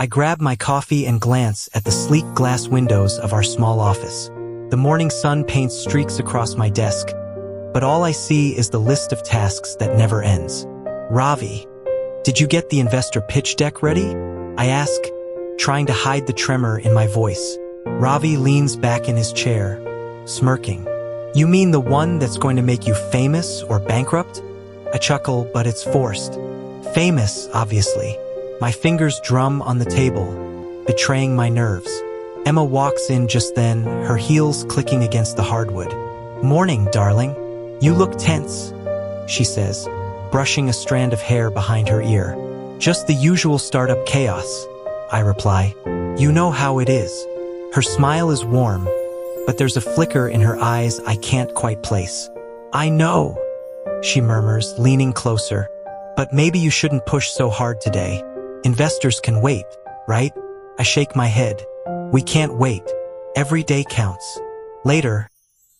I grab my coffee and glance at the sleek glass windows of our small office. The morning sun paints streaks across my desk, but all I see is the list of tasks that never ends. Ravi, did you get the investor pitch deck ready? I ask, trying to hide the tremor in my voice. Ravi leans back in his chair, smirking. You mean the one that's going to make you famous or bankrupt? I chuckle, but it's forced. Famous, obviously. My fingers drum on the table, betraying my nerves. Emma walks in just then, her heels clicking against the hardwood. Morning, darling. You look tense, she says, brushing a strand of hair behind her ear. Just the usual startup chaos, I reply. You know how it is. Her smile is warm, but there's a flicker in her eyes I can't quite place. I know, she murmurs, leaning closer. But maybe you shouldn't push so hard today. Investors can wait, right? I shake my head. We can't wait. Every day counts. Later,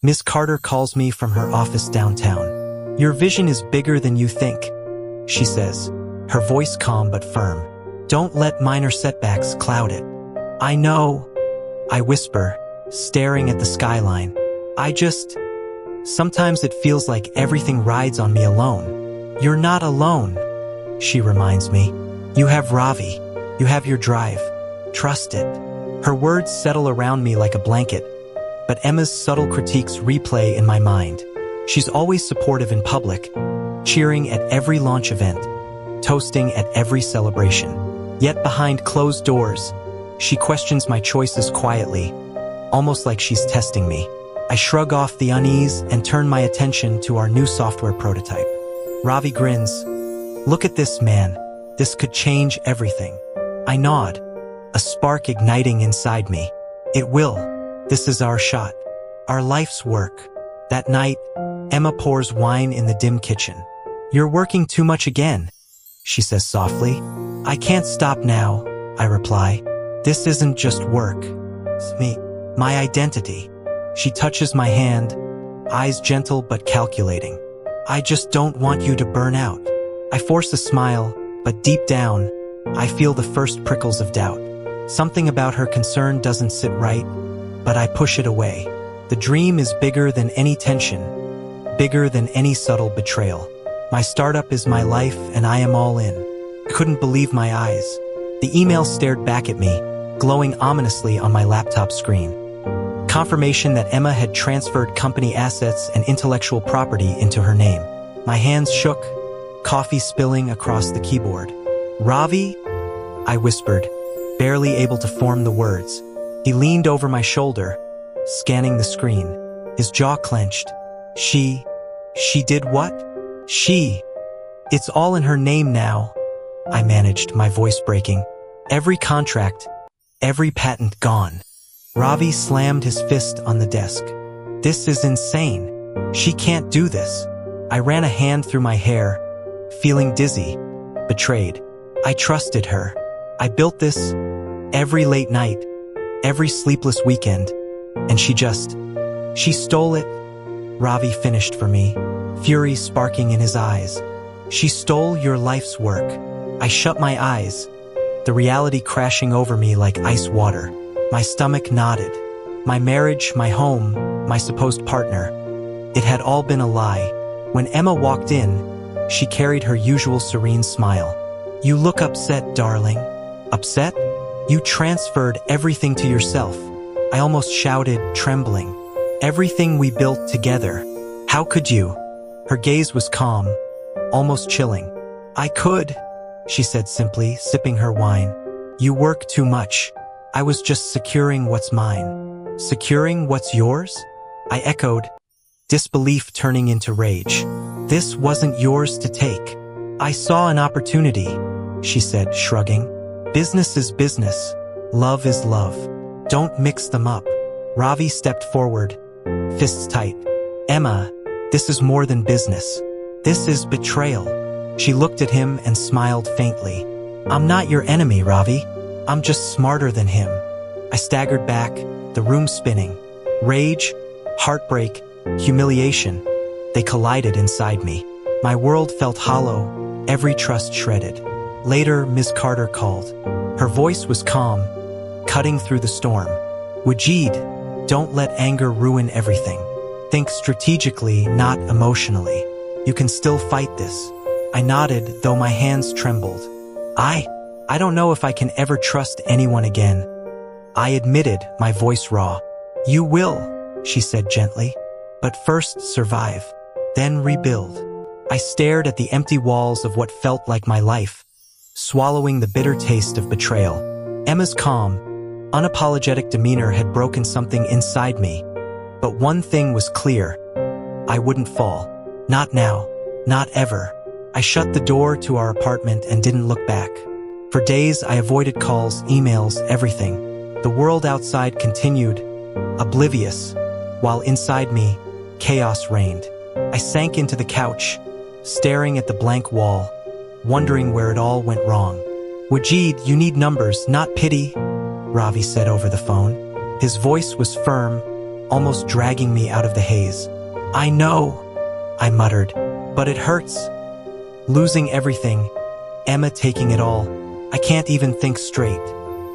Ms. Carter calls me from her office downtown. Your vision is bigger than you think, she says, her voice calm but firm. Don't let minor setbacks cloud it. I know, I whisper, staring at the skyline. Sometimes it feels like everything rides on me alone. You're not alone, she reminds me. You have Ravi. You have your drive. Trust it. Her words settle around me like a blanket, but Emma's subtle critiques replay in my mind. She's always supportive in public, cheering at every launch event, toasting at every celebration. Yet behind closed doors, she questions my choices quietly, almost like she's testing me. I shrug off the unease and turn my attention to our new software prototype. Ravi grins. Look at this, man. This could change everything. I nod, a spark igniting inside me. It will. This is our shot. Our life's work. That night, Emma pours wine in the dim kitchen. You're working too much again, she says softly. I can't stop now, I reply. This isn't just work. It's me. My identity. She touches my hand, eyes gentle but calculating. I just don't want you to burn out. I force a smile, but deep down, I feel the first prickles of doubt. Something about her concern doesn't sit right, but I push it away. The dream is bigger than any tension, bigger than any subtle betrayal. My startup is my life, and I am all in. I couldn't believe my eyes. The email stared back at me, glowing ominously on my laptop screen. Confirmation that Emma had transferred company assets and intellectual property into her name. My hands shook, coffee spilling across the keyboard. Ravi? I whispered, barely able to form the words. He leaned over my shoulder, scanning the screen, his jaw clenched. She did what? It's all in her name now, I managed, my voice breaking. Every contract, every patent gone. Ravi slammed his fist on the desk. This is insane. She can't do this. I ran a hand through my hair, feeling dizzy, betrayed. I trusted her. I built this every late night, every sleepless weekend, and she stole it. Ravi finished for me, fury sparking in his eyes. She stole your life's work. I shut my eyes, the reality crashing over me like ice water. My stomach knotted. My marriage, my home, my supposed partner. It had all been a lie. When Emma walked in, she carried her usual serene smile. You look upset, darling. Upset? You transferred everything to yourself. I almost shouted, trembling. Everything we built together. How could you? Her gaze was calm, almost chilling. I could, she said simply, sipping her wine. You work too much. I was just securing what's mine. Securing what's yours? I echoed, disbelief turning into rage. This wasn't yours to take. I saw an opportunity, she said, shrugging. Business is business. Love is love. Don't mix them up. Ravi stepped forward, fists tight. Emma, this is more than business. This is betrayal. She looked at him and smiled faintly. I'm not your enemy, Ravi. I'm just smarter than him. I staggered back, the room spinning. Rage, heartbreak, humiliation. They collided inside me. My world felt hollow, every trust shredded. Later, Ms. Carter called. Her voice was calm, cutting through the storm. Wajid, don't let anger ruin everything. Think strategically, not emotionally. You can still fight this. I nodded, though my hands trembled. I don't know if I can ever trust anyone again. I admitted, my voice raw. You will, she said gently. But first survive, then rebuild. I stared at the empty walls of what felt like my life, swallowing the bitter taste of betrayal. Emma's calm, unapologetic demeanor had broken something inside me. But one thing was clear. I wouldn't fall. Not now. Not ever. I shut the door to our apartment and didn't look back. For days, I avoided calls, emails, everything. The world outside continued, oblivious, while inside me, chaos reigned. I sank into the couch, staring at the blank wall, wondering where it all went wrong. Wajid, you need numbers, not pity, Ravi said over the phone. His voice was firm, almost dragging me out of the haze. I know, I muttered, but it hurts. Losing everything, Emma taking it all. I can't even think straight.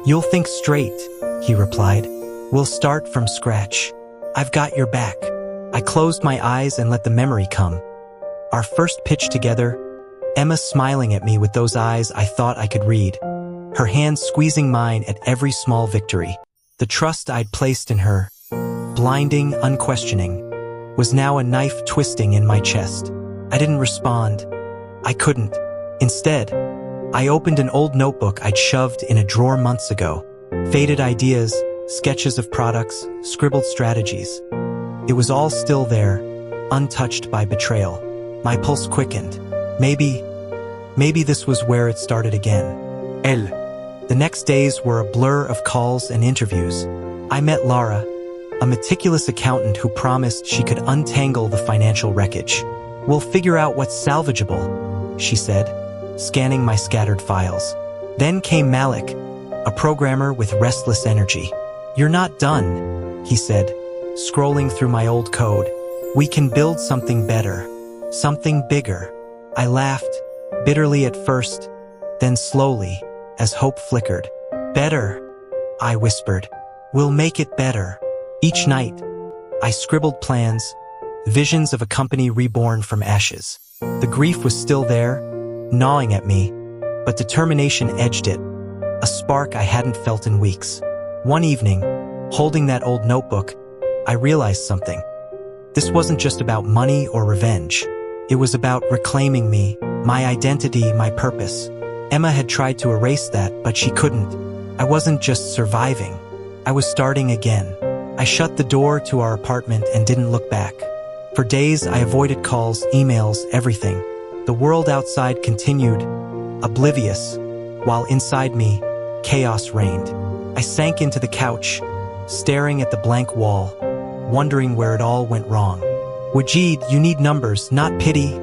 You'll think straight, he replied. We'll start from scratch. I've got your back. I closed my eyes and let the memory come. Our first pitch together, Emma smiling at me with those eyes I thought I could read. Her hands squeezing mine at every small victory. The trust I'd placed in her, blinding, unquestioning, was now a knife twisting in my chest. I didn't respond. I couldn't. Instead, I opened an old notebook I'd shoved in a drawer months ago. Faded ideas, sketches of products, scribbled strategies. It was all still there, untouched by betrayal. My pulse quickened. Maybe this was where it started again. The next days were a blur of calls and interviews. I met Lara, a meticulous accountant who promised she could untangle the financial wreckage. We'll figure out what's salvageable, she said, scanning my scattered files. Then came Malik, a programmer with restless energy. You're not done, he said, scrolling through my old code. We can build something better, something bigger. I laughed, bitterly at first, then slowly, as hope flickered. Better, I whispered. We'll make it better. Each night, I scribbled plans, visions of a company reborn from ashes. The grief was still there, gnawing at me, but determination edged it, a spark I hadn't felt in weeks. One evening, holding that old notebook, I realized something. This wasn't just about money or revenge. It was about reclaiming me, my identity, my purpose. Emma had tried to erase that, but she couldn't. I wasn't just surviving. I was starting again. I shut the door to our apartment and didn't look back. For days, I avoided calls, emails, everything. The world outside continued, oblivious, while inside me, chaos reigned. I sank into the couch, staring at the blank wall, wondering where it all went wrong. Wajid, you need numbers, not pity,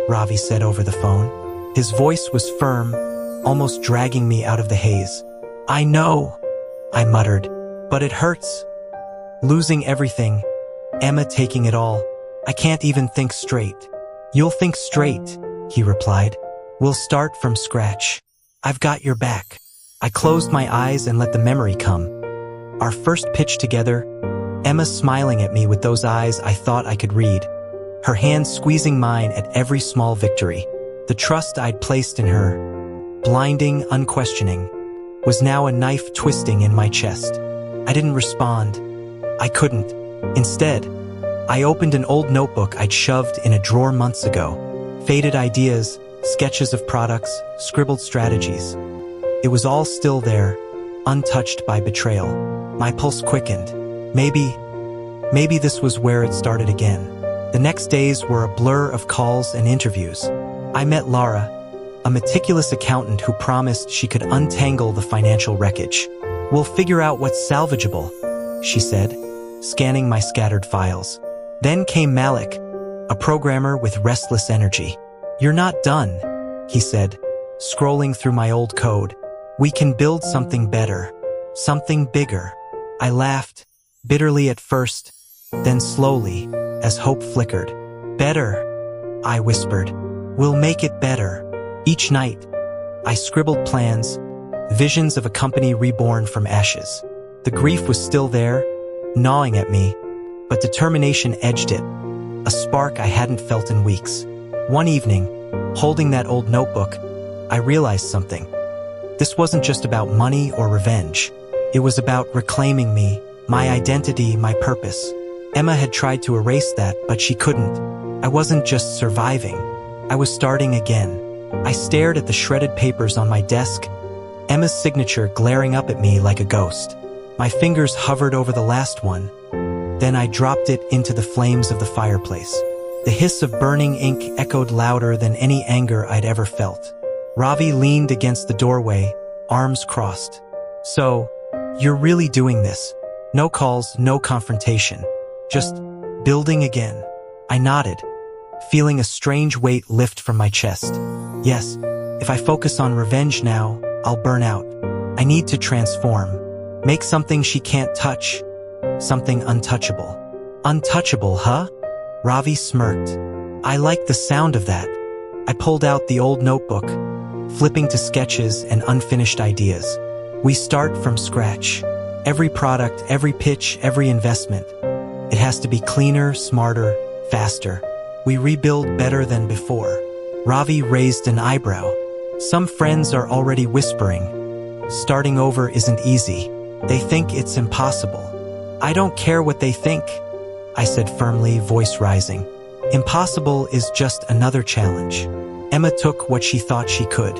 Ravi said over the phone. His voice was firm, almost dragging me out of the haze. I know, I muttered, but it hurts. Losing everything, Emma taking it all. I can't even think straight. You'll think straight, he replied. We'll start from scratch. I've got your back. I closed my eyes and let the memory come. Our first pitch together, Emma smiling at me with those eyes I thought I could read. Her hands squeezing mine at every small victory. The trust I'd placed in her, blinding, unquestioning, was now a knife twisting in my chest. I didn't respond. I couldn't. Instead, I opened an old notebook I'd shoved in a drawer months ago. Faded ideas, sketches of products, scribbled strategies. It was all still there, untouched by betrayal. My pulse quickened. Maybe this was where it started again. The next days were a blur of calls and interviews. I met Lara, a meticulous accountant who promised she could untangle the financial wreckage. We'll figure out what's salvageable, she said, scanning my scattered files. Then came Malik, a programmer with restless energy. You're not done, he said, scrolling through my old code. We can build something better, something bigger. I laughed, bitterly at first, then slowly, as hope flickered. Better, I whispered. We'll make it better. Each night, I scribbled plans, visions of a company reborn from ashes. The grief was still there, gnawing at me, but determination edged it, a spark I hadn't felt in weeks. One evening, holding that old notebook, I realized something. This wasn't just about money or revenge. It was about reclaiming me, my identity, my purpose. Emma had tried to erase that, but she couldn't. I wasn't just surviving. I was starting again. I stared at the shredded papers on my desk, Emma's signature glaring up at me like a ghost. My fingers hovered over the last one. Then I dropped it into the flames of the fireplace. The hiss of burning ink echoed louder than any anger I'd ever felt. Ravi leaned against the doorway, arms crossed. "So, you're really doing this? No calls, no confrontation. Just building again." I nodded, feeling a strange weight lift from my chest. "Yes, if I focus on revenge now, I'll burn out. I need to transform. Make something she can't touch. Something untouchable." "Untouchable, huh?" Ravi smirked. "I like the sound of that." I pulled out the old notebook, flipping to sketches and unfinished ideas. "We start from scratch. Every product, every pitch, every investment. It has to be cleaner, smarter, faster. We rebuild better than before." Ravi raised an eyebrow. "Some friends are already whispering. Starting over isn't easy. They think it's impossible." "I don't care what they think," I said firmly, voice rising. "Impossible is just another challenge." Emma took what she thought she could.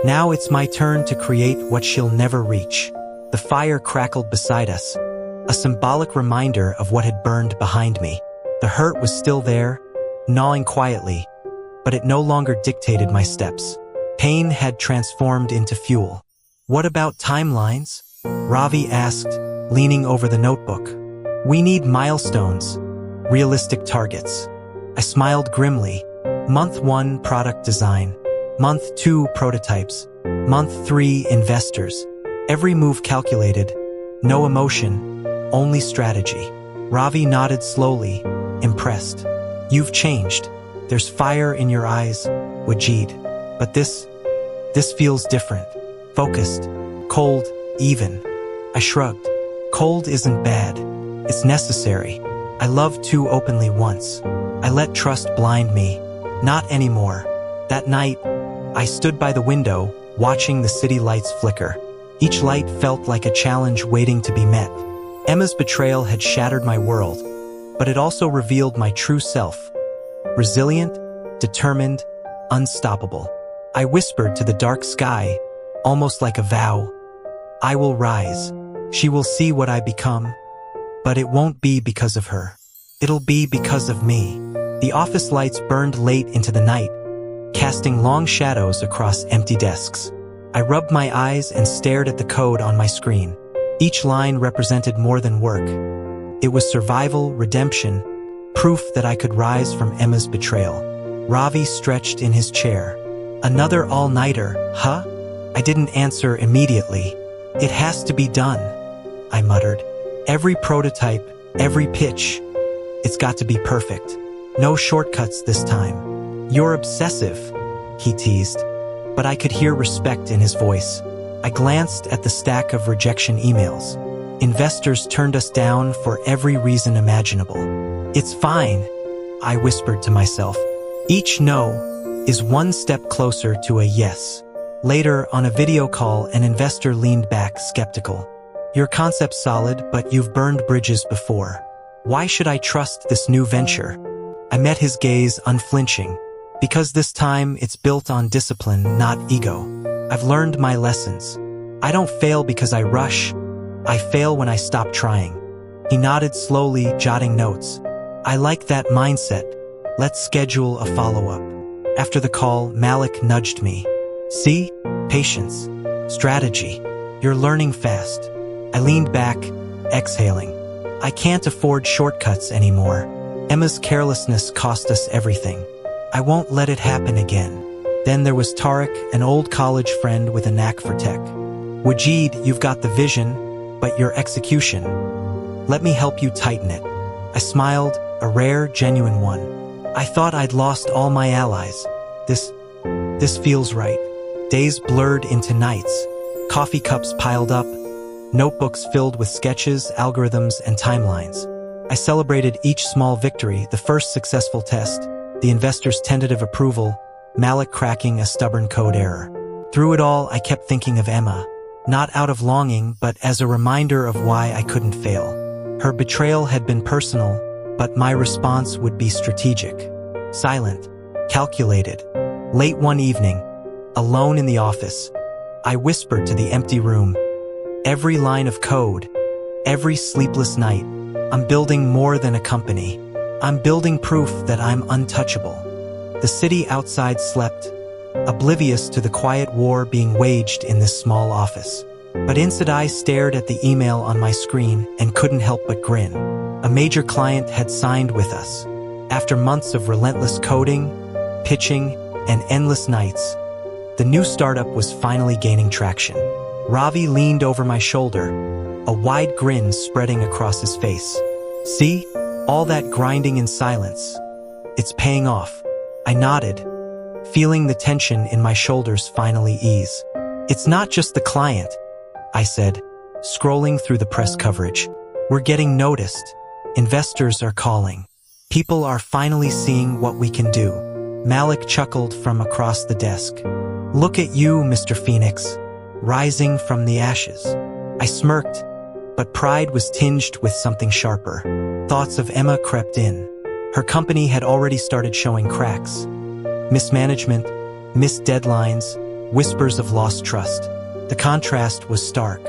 Now it's my turn to create what she'll never reach. The fire crackled beside us, a symbolic reminder of what had burned behind me. The hurt was still there, gnawing quietly, but it no longer dictated my steps. Pain had transformed into fuel. "What about timelines?" Ravi asked, leaning over the notebook. "We need milestones, realistic targets." I smiled grimly. Month 1, product design. Month 2, prototypes. Month 3, investors. Every move calculated. No emotion, only strategy. Ravi nodded slowly, impressed. "You've changed. There's fire in your eyes, Wajid. But this feels different. Focused, cold, even." I shrugged. "Cold isn't bad. It's necessary. I loved too openly once. I let trust blind me. Not anymore." That night, I stood by the window, watching the city lights flicker. Each light felt like a challenge waiting to be met. Emma's betrayal had shattered my world, but it also revealed my true self. Resilient, determined, unstoppable. I whispered to the dark sky, almost like a vow. "I will rise. She will see what I become. But it won't be because of her. It'll be because of me." The office lights burned late into the night, casting long shadows across empty desks. I rubbed my eyes and stared at the code on my screen. Each line represented more than work. It was survival, redemption, proof that I could rise from Emma's betrayal. Ravi stretched in his chair. "Another all-nighter, huh?" I didn't answer immediately. "It has to be done," I muttered. "Every prototype, every pitch. It's got to be perfect. No shortcuts this time." "You're obsessive," he teased, but I could hear respect in his voice. I glanced at the stack of rejection emails. Investors turned us down for every reason imaginable. "It's fine," I whispered to myself. Each no is one step closer to a yes. Later, on a video call, an investor leaned back, skeptical. "Your concept's solid, but you've burned bridges before. Why should I trust this new venture?" I met his gaze, unflinching. "Because this time it's built on discipline, not ego. I've learned my lessons. I don't fail because I rush. I fail when I stop trying." He nodded slowly, jotting notes. "I like that mindset. Let's schedule a follow-up." After the call, Malik nudged me. "See? Patience. Strategy. You're learning fast." I leaned back, exhaling. I can't afford shortcuts anymore. Emma's carelessness cost us everything. I won't let it happen again. Then there was Tariq, an old college friend with a knack for tech. "Wajid, you've got the vision, but your execution. Let me help you tighten it." I smiled, a rare, genuine one. I thought I'd lost all my allies. This feels right. Days blurred into nights. Coffee cups piled up, notebooks filled with sketches, algorithms, and timelines. I celebrated each small victory, the first successful test, the investor's tentative approval, Malik cracking a stubborn code error. Through it all, I kept thinking of Emma, not out of longing, but as a reminder of why I couldn't fail. Her betrayal had been personal, but my response would be strategic. Silent, calculated. Late one evening, alone in the office, I whispered to the empty room. Every line of code, every sleepless night, I'm building more than a company. I'm building proof that I'm untouchable. The city outside slept, oblivious to the quiet war being waged in this small office. But inside I stared at the email on my screen and couldn't help but grin. A major client had signed with us. After months of relentless coding, pitching, and endless nights, the new startup was finally gaining traction. Ravi leaned over my shoulder, a wide grin spreading across his face. See? All that grinding in silence. It's paying off. I nodded, feeling the tension in my shoulders finally ease. It's not just the client, I said, scrolling through the press coverage. We're getting noticed. Investors are calling. People are finally seeing what we can do. Malik chuckled from across the desk. Look at you, Mr. Phoenix, rising from the ashes. I smirked, but pride was tinged with something sharper. Thoughts of Emma crept in. Her company had already started showing cracks. Mismanagement, missed deadlines, whispers of lost trust. The contrast was stark.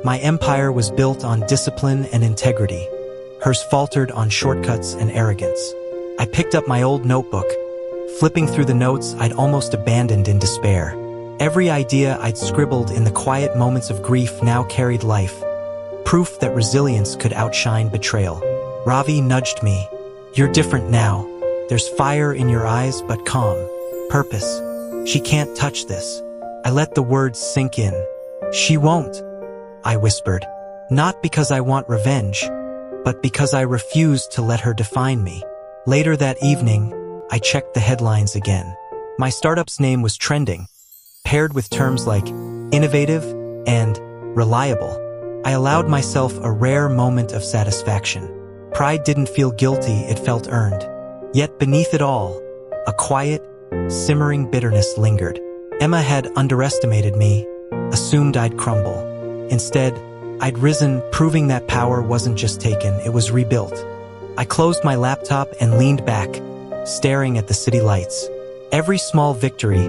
My empire was built on discipline and integrity. Hers faltered on shortcuts and arrogance. I picked up my old notebook, flipping through the notes I'd almost abandoned in despair. Every idea I'd scribbled in the quiet moments of grief now carried life. Proof that resilience could outshine betrayal. Ravi nudged me. You're different now. There's fire in your eyes, but calm. Purpose. She can't touch this. I let the words sink in. She won't, I whispered. Not because I want revenge, but because I refuse to let her define me. Later that evening, I checked the headlines again. My startup's name was trending, paired with terms like innovative and reliable. I allowed myself a rare moment of satisfaction. Pride didn't feel guilty, it felt earned. Yet beneath it all, a quiet, simmering bitterness lingered. Emma had underestimated me, assumed I'd crumble. Instead, I'd risen, proving that power wasn't just taken, it was rebuilt. I closed my laptop and leaned back, staring at the city lights. Every small victory,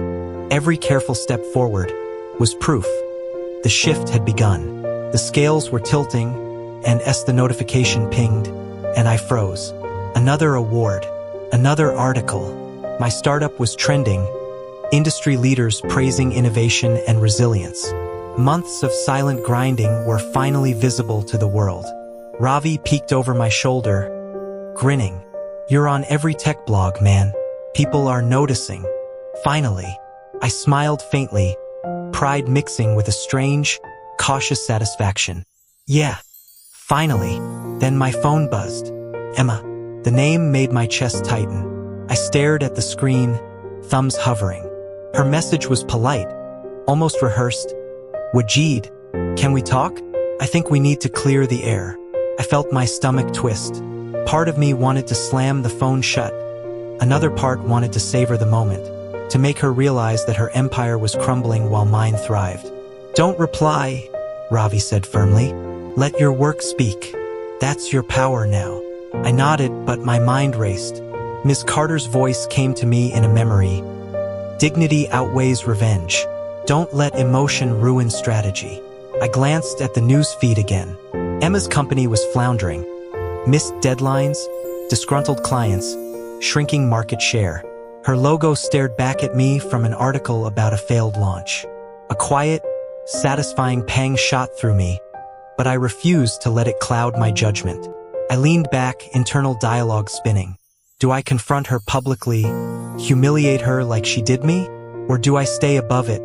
every careful step forward, was proof. The shift had begun. The scales were tilting, and as the notification pinged, and I froze. Another award, another article. My startup was trending, industry leaders praising innovation and resilience. Months of silent grinding were finally visible to the world. Ravi peeked over my shoulder, grinning. You're on every tech blog, man. People are noticing. Finally, I smiled faintly, pride mixing with a strange, cautious satisfaction. Yeah, finally. Then my phone buzzed. Emma. The name made my chest tighten. I stared at the screen, thumbs hovering. Her message was polite, almost rehearsed. Wajid, can we talk? I think we need to clear the air. I felt my stomach twist. Part of me wanted to slam the phone shut. Another part wanted to savor the moment, to make her realize that her empire was crumbling while mine thrived. Don't reply, Ravi said firmly. Let your work speak. That's your power now. I nodded, but my mind raced. Ms. Carter's voice came to me in a memory. Dignity outweighs revenge. Don't let emotion ruin strategy. I glanced at the news feed again. Emma's company was floundering. Missed deadlines, disgruntled clients, shrinking market share. Her logo stared back at me from an article about a failed launch. A quiet, satisfying pang shot through me, but I refused to let it cloud my judgment. I leaned back, internal dialogue spinning. Do I confront her publicly, humiliate her like she did me? Or do I stay above it?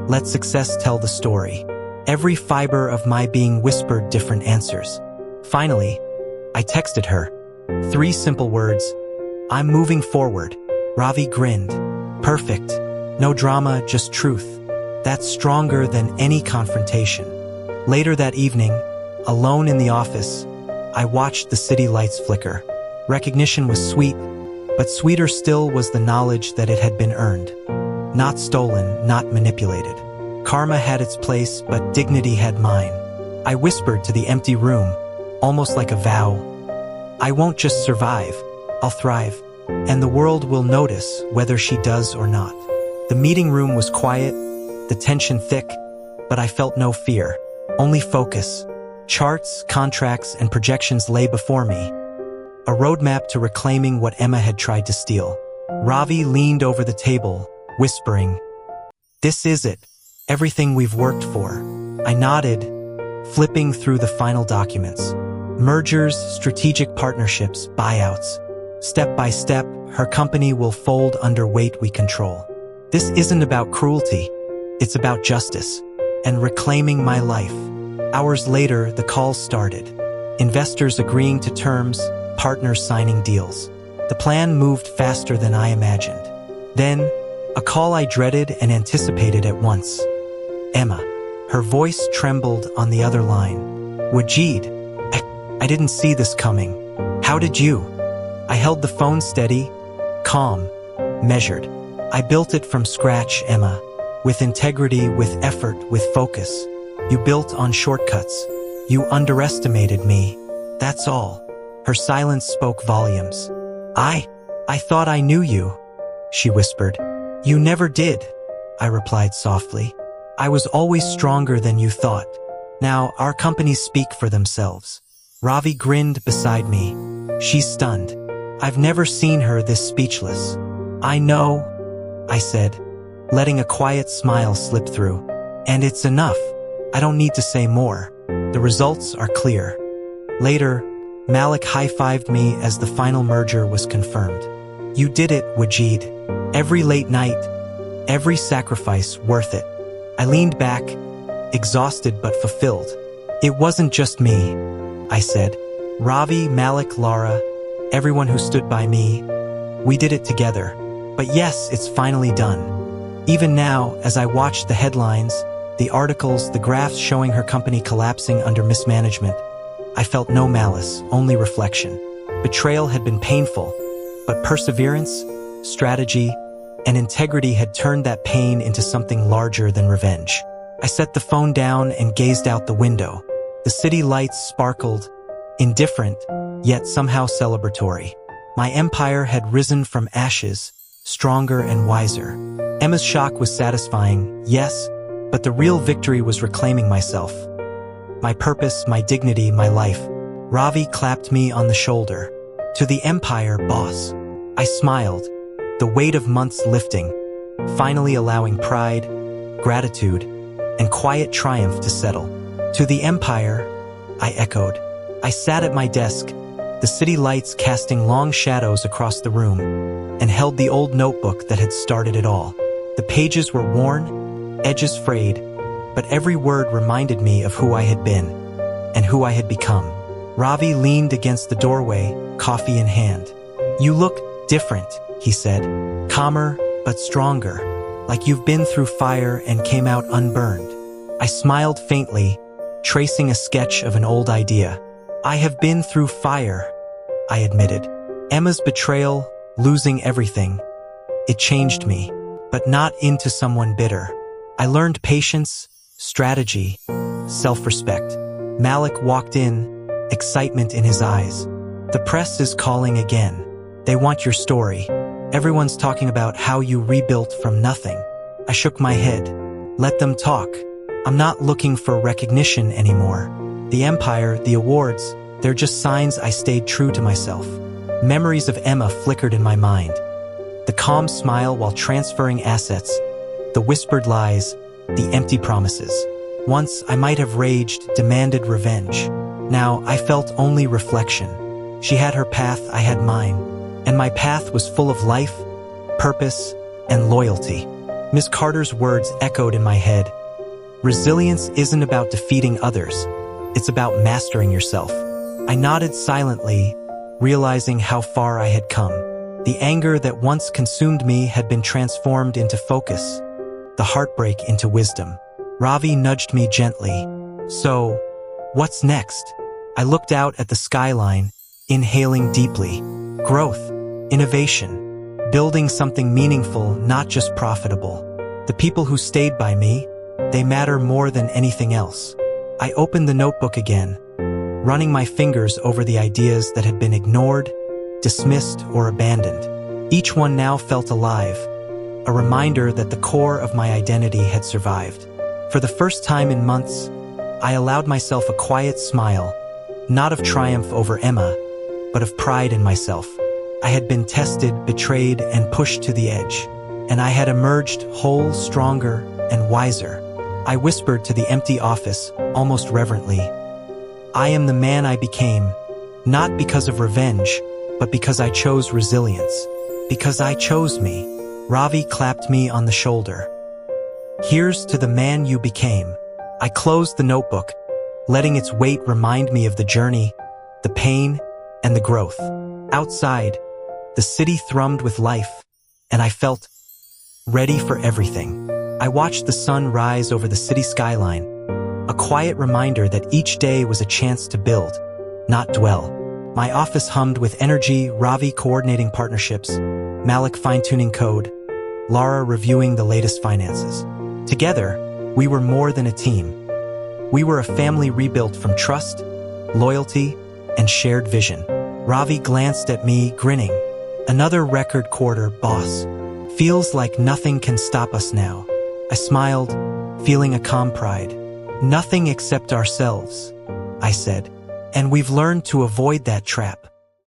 Let success tell the story. Every fiber of my being whispered different answers. Finally, I texted her. 3 simple words. I'm moving forward. Ravi grinned. Perfect. No drama, just truth. That's stronger than any confrontation. Later that evening, alone in the office, I watched the city lights flicker. Recognition was sweet, but sweeter still was the knowledge that it had been earned. Not stolen, not manipulated. Karma had its place, but dignity had mine. I whispered to the empty room, almost like a vow. I won't just survive, I'll thrive, and the world will notice whether she does or not. The meeting room was quiet, the tension thick, but I felt no fear, only focus. Charts, contracts, and projections lay before me. A roadmap to reclaiming what Emma had tried to steal. Ravi leaned over the table, whispering, "This is it, everything we've worked for." I nodded, flipping through the final documents. Mergers, strategic partnerships, buyouts. Step by step, her company will fold under weight we control. This isn't about cruelty, it's about justice and reclaiming my life. Hours later, the calls started. Investors agreeing to terms, partners signing deals. The plan moved faster than I imagined. Then, a call I dreaded and anticipated at once. Emma. Her voice trembled on the other line. "Wajid, I didn't see this coming. How did you?" I held the phone steady, calm, measured. "I built it from scratch, Emma. With integrity, with effort, with focus. You built on shortcuts. You underestimated me. That's all." Her silence spoke volumes. I thought I knew you," she whispered. "You never did," I replied softly. "I was always stronger than you thought. Now our companies speak for themselves." Ravi grinned beside me. She's stunned. I've never seen her this speechless. "I know," I said, letting a quiet smile slip through. "And it's enough. I don't need to say more. The results are clear." Later, Malik high-fived me as the final merger was confirmed. "You did it, Wajid. Every late night, every sacrifice worth it." I leaned back, exhausted but fulfilled. "It wasn't just me," I said. "Ravi, Malik, Lara, everyone who stood by me. We did it together. But yes, it's finally done." Even now, as I watched the headlines, the articles, the graphs showing her company collapsing under mismanagement, I felt no malice, only reflection. Betrayal had been painful, but perseverance, strategy, and integrity had turned that pain into something larger than revenge. I set the phone down and gazed out the window. The city lights sparkled, indifferent, yet somehow celebratory. My empire had risen from ashes, stronger and wiser. Emma's shock was satisfying, yes, but the real victory was reclaiming myself. My purpose, my dignity, my life. Ravi clapped me on the shoulder. "To the empire, boss." I smiled, the weight of months lifting, finally allowing pride, gratitude, and quiet triumph to settle. "To the empire," I echoed. I sat at my desk, the city lights casting long shadows across the room, and held the old notebook that had started it all. The pages were worn, edges frayed, but every word reminded me of who I had been and who I had become. Ravi leaned against the doorway, coffee in hand. "You look different," he said, "calmer but stronger, like you've been through fire and came out unburned." I smiled faintly, tracing a sketch of an old idea. "I have been through fire," I admitted. "Emma's betrayal, losing everything. It changed me, but not into someone bitter. I learned patience, strategy, self-respect." Malik walked in, excitement in his eyes. "The press is calling again. They want your story. Everyone's talking about how you rebuilt from nothing." I shook my head. "Let them talk. I'm not looking for recognition anymore. The empire, the awards, they're just signs I stayed true to myself." Memories of Emma flickered in my mind. The calm smile while transferring assets, the whispered lies, the empty promises. Once I might have raged, demanded revenge. Now I felt only reflection. She had her path, I had mine, and my path was full of life, purpose, and loyalty. Miss Carter's words echoed in my head. "Resilience isn't about defeating others. It's about mastering yourself." I nodded silently, realizing how far I had come. The anger that once consumed me had been transformed into focus, the heartbreak into wisdom. Ravi nudged me gently. So, what's next? I looked out at the skyline, inhaling deeply. Growth, innovation, building something meaningful, not just profitable. The people who stayed by me, they matter more than anything else. I opened the notebook again, running my fingers over the ideas that had been ignored, dismissed, or abandoned. Each one now felt alive, a reminder that the core of my identity had survived. For the first time in months, I allowed myself a quiet smile, not of triumph over Emma, but of pride in myself. I had been tested, betrayed, and pushed to the edge, and I had emerged whole, stronger, and wiser. I whispered to the empty office, almost reverently, I am the man I became, not because of revenge, but because I chose resilience. Because I chose me. Ravi clapped me on the shoulder. Here's to the man you became. I closed the notebook, letting its weight remind me of the journey, the pain, and the growth. Outside, the city thrummed with life, and I felt ready for everything. I watched the sun rise over the city skyline, a quiet reminder that each day was a chance to build, not dwell. My office hummed with energy, Ravi coordinating partnerships, Malik fine-tuning code, Lara reviewing the latest finances. Together, we were more than a team. We were a family rebuilt from trust, loyalty, and shared vision. Ravi glanced at me, grinning. Another record quarter, boss. Feels like nothing can stop us now. I smiled, feeling a calm pride. Nothing except ourselves, I said. And we've learned to avoid that trap.